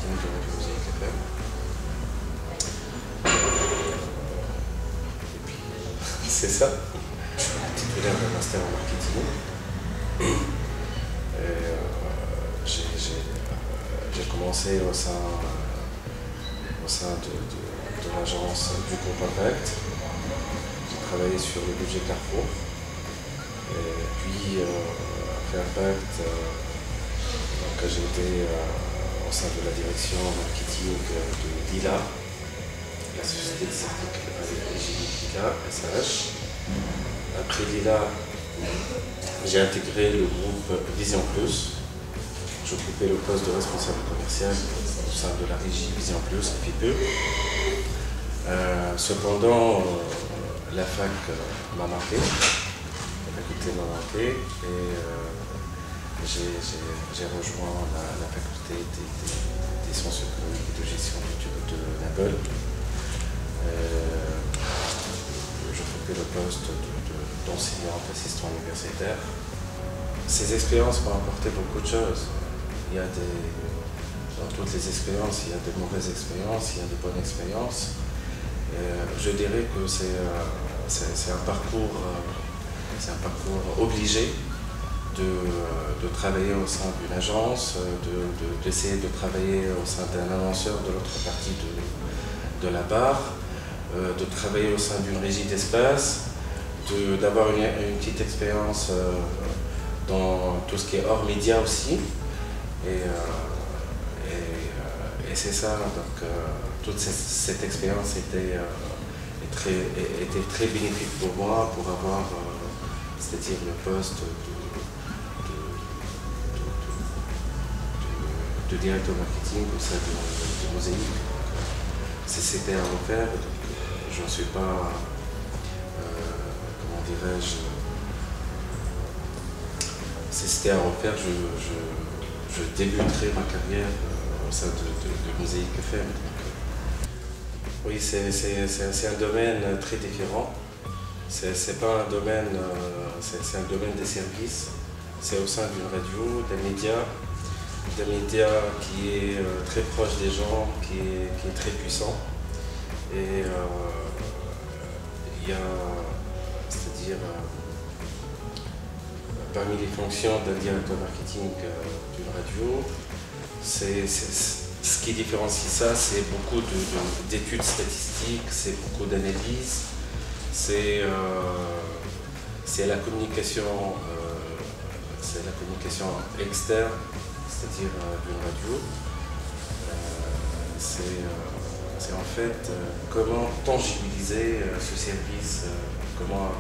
marketing de Radio Mosaïque FM. Et puis, c'est ça, titulaire d'un master en marketing. J'ai commencé au sein de l'agence du groupe Impact. J'ai travaillé sur le budget Carrefour. Et puis, après Impact, j'ai été au sein de la direction marketing de Lila, la société de certificat Lila, SH. Après Lila, j'ai intégré le groupe Vision Plus. J'occupais le poste de responsable commercial au sein de la régie Vision Plus, FIPE. Cependant, la fac m'a marqué, la faculté m'a marqué, et j'ai rejoint la faculté des sciences économiques et de gestion de Naples. J'occupais le poste d'enseignante assistant universitaire. Ces expériences m'ont apporté beaucoup de choses. Dans toutes les expériences, il y a de mauvaises expériences, il y a de bonnes expériences. Je dirais que c'est un parcours obligé de travailler au sein d'une agence, d'essayer de travailler au sein d'un annonceur de l'autre partie de la barre, de travailler au sein d'une régie d'espace, d'avoir une petite expérience dans tout ce qui est hors média aussi. Et c'est ça, donc toute cette expérience était très bénéfique pour moi, pour avoir, c'est-à-dire le poste de directeur marketing au sein de Mosaïque. C'était à refaire, donc je ne suis pas, comment dirais-je, si c'était à refaire, je débuterai ma carrière au sein de Mosaïque FM. Oui, c'est un domaine très différent. C'est pas un domaine, c'est un domaine des services. C'est au sein d'une radio, des médias qui est très proche des gens, qui est très puissant. Et il y a, c'est-à-dire, parmi les fonctions d'un directeur marketing d'une radio, ce qui différencie ça, c'est beaucoup d'études statistiques, c'est beaucoup d'analyses, c'est la communication externe, c'est-à-dire d'une radio. C'est en fait comment tangibiliser ce service, comment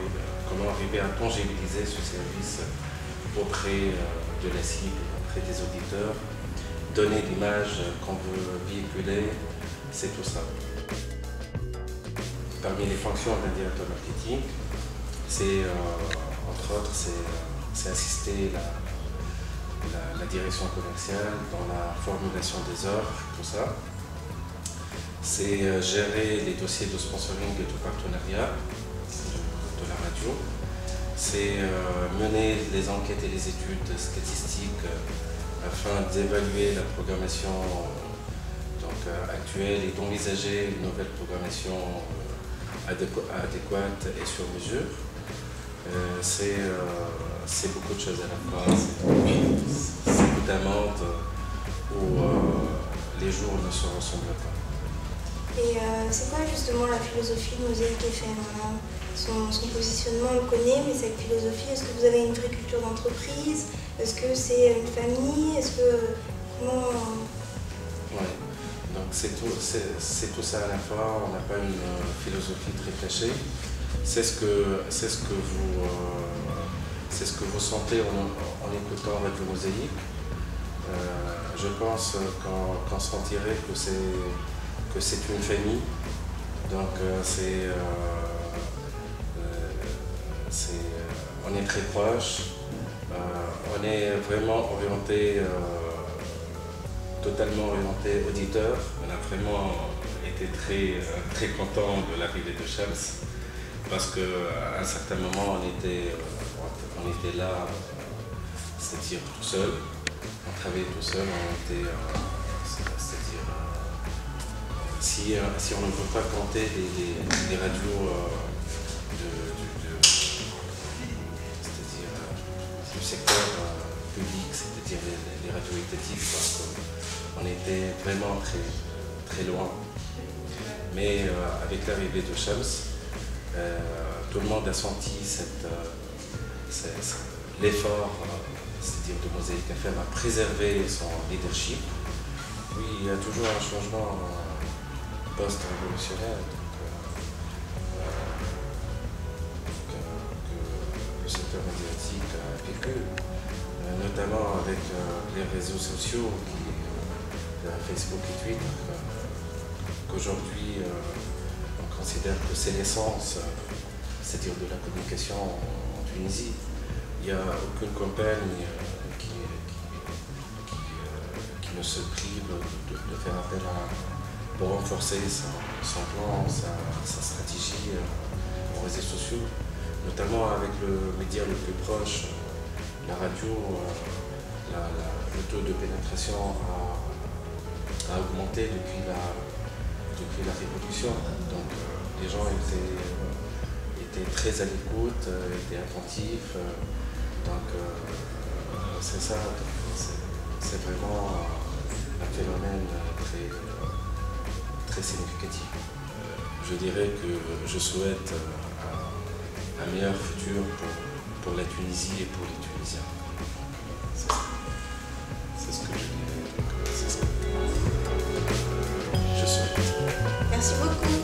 arriver à tangibiliser ce service auprès de la cible, auprès des auditeurs, donner l'image qu'on veut véhiculer, c'est tout ça. Parmi les fonctions d'un directeur marketing, c'est entre autres, c'est assister la direction commerciale dans la formulation des offres, tout ça. C'est gérer les dossiers de sponsoring et de partenariat de la radio. C'est mener les enquêtes et les études statistiques afin d'évaluer la programmation actuelle et d'envisager une nouvelle programmation adéquate et sur mesure. C'est beaucoup de choses à la fois. C'est tout un monde où les jours ne se ressemblent pas. Et c'est quoi justement la philosophie de Mosaïque FM? Son positionnement, on le connaît, mais cette philosophie, est-ce que vous avez une vraie culture d'entreprise? Est-ce que c'est une famille? Est-ce que... comment... Oui, donc c'est tout ça à la fois. On n'a pas une philosophie très cachée. C'est ce que vous sentez en écoutant Radio Mosaïque. Je pense qu'on sentirait que c'est une famille. Donc on est très proches. On est vraiment orienté, totalement orienté auditeur. On a vraiment été très content de l'arrivée de Shams parce qu'à un certain moment on était là, c'est-à-dire tout seul. On travaillait tout seul, on était C'est-à-dire, si on ne veut pas compter les radios c'est-à-dire du secteur public, c'est-à-dire les radios étatiques, on était vraiment très loin. Mais avec l'arrivée de Shams, tout le monde a senti l'effort, c'est-à-dire de Mosaïque FM, à préserver son leadership. Oui, il y a toujours un changement post-révolutionnaire que le secteur médiatique a vécu, notamment avec les réseaux sociaux, Facebook et Twitter, qu'aujourd'hui on considère que c'est l'essence, c'est-à-dire de la communication en Tunisie. Il n'y a aucune campagne qui ne se prive de faire appel pour renforcer son plan, sa stratégie aux réseaux sociaux, notamment avec le média le plus proche, la radio. Le taux de pénétration a augmenté depuis la révolution. Donc les gens étaient très à l'écoute, étaient attentifs. Donc c'est ça, c'est vraiment un phénomène très significatif. Je dirais que je souhaite un meilleur futur pour la Tunisie et pour les Tunisiens. C'est ce que je dirais. C'est ce que je souhaite. Merci beaucoup.